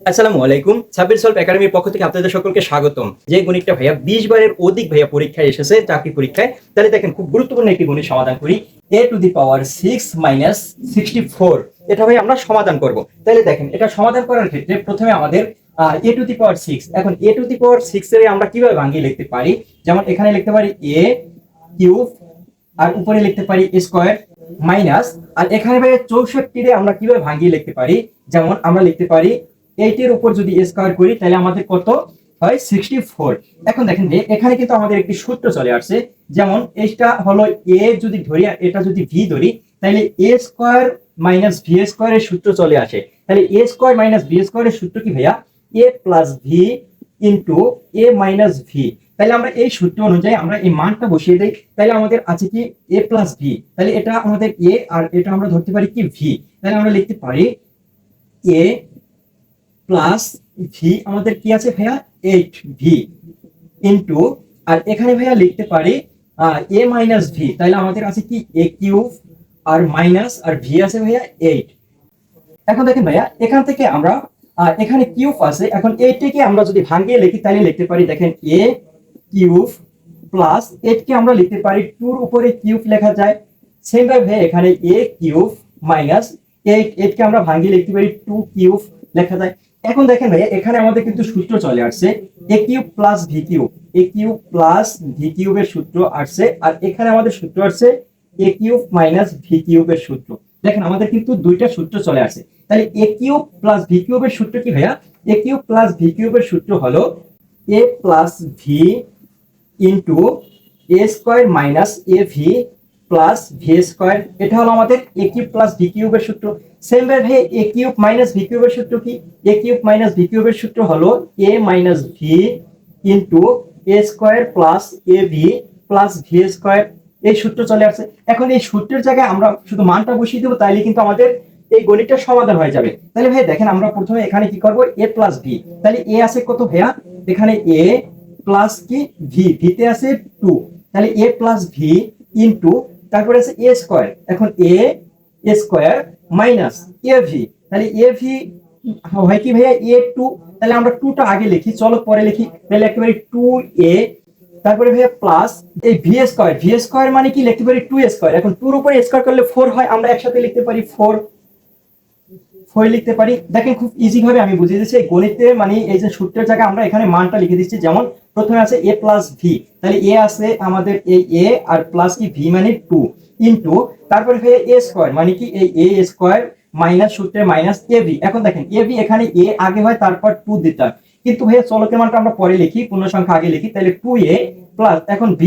আসসালামু আলাইকুম। সাব্বির সলভ একাডেমির পক্ষ থেকে আপনাদের সকলকে স্বাগতম। যে গণিতটা ভাইয়া 20 বারের অধিক ভাইয়া পরীক্ষায় এসেছে, চাকরি পরীক্ষায়, তাহলে দেখেন খুব গুরুত্বপূর্ণ একটি গণিত সমাধান করি। a to the power 6 minus 64, এটা ভাই আমরা সমাধান করব। তাহলে দেখেন এটা সমাধান করার ক্ষেত্রে প্রথমে আমাদের a টু দি পাওয়ার 6, এখন a টু দি পাওয়ার 6 এর আমরা কিভাবে ভাঙিয়ে লিখতে পারি? যেমন এখানে লিখতে পারি a কিউব, আর উপরে লিখতে পারি স্কয়ার মাইনাস, আর এখানে ভাই 64 রে আমরা কিভাবে ভাঙিয়ে লিখতে পারি? যেমন আমরা লিখতে পারি 8 এর উপর যদি স্কয়ার করি তাহলে আমাদের কত হয়? 64। এখন দেখেন যে এখানে কিন্তু আমাদের একটি সূত্র চলে আসছে। যেমন এটা হলো a যদি ধরি আর এটা যদি v ধরি, তাহলে a স্কয়ার মাইনাস v স্কয়ারের সূত্র চলে আসে। তাহলে a স্কয়ার মাইনাস v স্কয়ারের সূত্র কি ভাইয়া? a plus v into a minus v। তাহলে আমরা এই সূত্র অনুযায়ী আমরা এই মানটা বসিয়ে দেই। তাহলে আমাদের আছে কি a প্লাস v, তাহলে এটা আমাদের a আর এটা আমরা ধরতে পারি কি v। তাহলে আমরা লিখতে পারি a প্লাস ভি আমাদের কি আছে ভাইয়া? 8v ইনটু, আর এখানে ভাইয়া লিখতে পারি a মাইনাস v, তাহলে আমাদের আছে কি a কিউব আর মাইনাস আর v আছে ভাইয়া 8। এখন দেখেন ভাইয়া এখান থেকে আমরা এখানে কিউব আছে, এখন এইটাকে আমরা যদি ভাঙিয়ে লিখি তাহলে লিখতে পারি দেখেন a কিউব প্লাস 8 কে আমরা লিখতে পারি 2 এর উপরে কিউব লেখা যায়। সেম ভাবে এখানে a কিউব মাইনাস 8 কে আমরা ভাঙিয়ে লিখতে পারি 2 কিউব লেখা যায়। এখন দেখেন ভাই এখানে আমাদের কিন্তু সূত্র চলে আসছে a cube plus v cube, a cube plus v কিউবের সূত্র আসছে, আর এখানে আমাদের সূত্র আসছে a কিউব মাইনাস v কিউবের সূত্র। দেখেন আমাদের কিন্তু দুইটা সূত্র চলে আসছে। তাহলে a কিউব প্লাস v কিউবের সূত্র কি ভাইয়া? a কিউব প্লাস v কিউবের সূত্র হলো a plus v into a square minus av plus v square. এটা হলো আমাদের a কিউব প্লাস v কিউবের সূত্র। সেম ভাবে a কিউব মাইনাস v কিউবের সূত্র কি? a কিউব মাইনাস v কিউবের সূত্র হলো a minus v into a square plus av plus v square. এই সূত্র চলে আসছে। এখন এই সূত্রের জায়গায় আমরা শুধু মানটা বসিয়ে দেব, তাইলে কিন্তু আমাদের এই গণিতটা সমাধান হয়ে যাবে। তাহলে ভাই দেখেন আমরা প্রথমে এখানে কি করব? a প্লাস v, তাহলে a আছে কত ভাইয়া? এখানে a প্লাস কি v, v তে আছে 2, তাহলে a প্লাস v ইনটু তারপরে আছে a স্কয়ার। এখন a স্কয়ার মাইনাস av, তাহলে av হয় কি ভাইয়া? a2, তাহলে আমরা 2 টা আগে লিখি, চলো পরে লিখি। তাহলে একেবারে 2a, তারপরে ভাইয়া প্লাস এই v স্কয়ার, v স্কয়ার মানে কি? লিখতে পারি 2 স্কয়ার। এখন 2 এর উপরে স্কয়ার করলে 4 হয়, আমরা একসাথে লিখতে পারি 4 লিখতে পারি। দেখেন খুব ইজি ভাবে আমি বুঝিয়ে দিচ্ছি। গণিতে মানে এই যে সূত্রের জায়গায় আমরা এখানে মানটা লিখে দিচ্ছি। যেমন প্রথমে আছে a প্লাস v, তাহলে a আছে আমাদের এই a আর প্লাস কি v মানে 2 ইনটু তারপরে ভাইয়া a স্কয়ার মানে কি এই a স্কয়ার মাইনাস সূত্রে মাইনাস ab। এখন দেখেন ab এখানে a আগে হয় তারপর 2 দিতাম, কিন্তু ভাইয়া চলকের মানটা আমরা পরে লিখি, পূর্ণ সংখ্যা আগে লিখি। তাহলে 2a প্লাস এখন b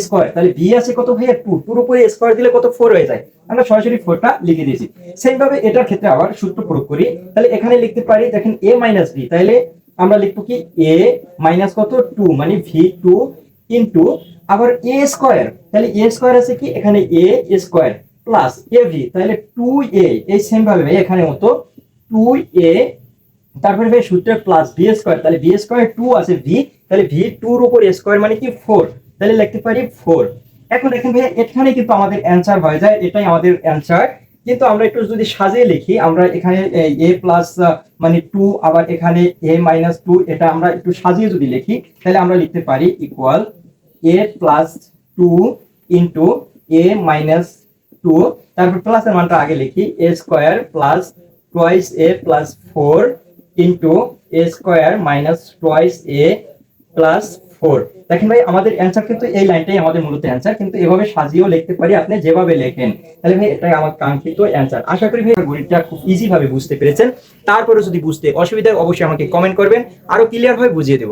স্কয়ার, তাহলে b আছে কত ভাইয়া? 2, 2 এর উপরে স্কয়ার দিলে কত? 4 হয়ে যায়। আমরা সরাসরি 4 টা লিখে দিয়েছি। সেম ভাবে এটার ক্ষেত্রে আবার সূত্র প্রয়োগ করি। তাহলে এখানে লিখতে পারি দেখেন a মাইনাস b, তাহলে আমরা লিখবো কি a মাইনাস কত? 2 মানে v2 ইনটু আবার a স্কয়ার, তাহলে a স্কয়ার আছে কি এখানে a স্কয়ার প্লাস av, তাহলে 2a, এই সেম ভাবে এখানে মতো 2a, তারপরে ভাই সূত্রে প্লাস v স্কয়ার, তাহলে v স্কয়ার 2 আছে v, তাহলে v2 এর উপর স্কয়ার মানে কি 4, তাহলে লিখতে পারি 4। এখন দেখেন ভাই এখানে কিন্তু আমাদের অ্যানসার হয়ে যায়, এটাই আমাদের অ্যানসার। কিন্তু আমরা একটু যদি সাজিয়ে লিখি, আমরা এখানে a প্লাস মানে 2, আবার এখানে a মাইনাস 2, এটা আমরা একটু সাজিয়ে যদি লিখি তাহলে আমরা লিখতে পারি equal a plus 2 into a minus 2, তারপর প্লাসের মানটা আগে লিখি a square plus twice a plus 4 into a square minus twice a plus 4। দেখেন ভাই আমাদের অ্যানসার কিন্তু এই লাইনটাই আমাদের মূলত অ্যানসার, কিন্তু এভাবে সাজিয়েও লিখতে পারি আপনি যেভাবে লেখেন। তাহলে ভাই এটাই আমার কাঙ্ক্ষিত অ্যানসার। আশা করি ভাই গণিতটা খুব ইজি ভাবে বুঝতে পেরেছেন। তারপরে যদি বুঝতে অসুবিধা হয় অবশ্যই আমাকে কমেন্ট করবেন, আরো ক্লিয়ার ভাবে বুঝিয়ে দেব।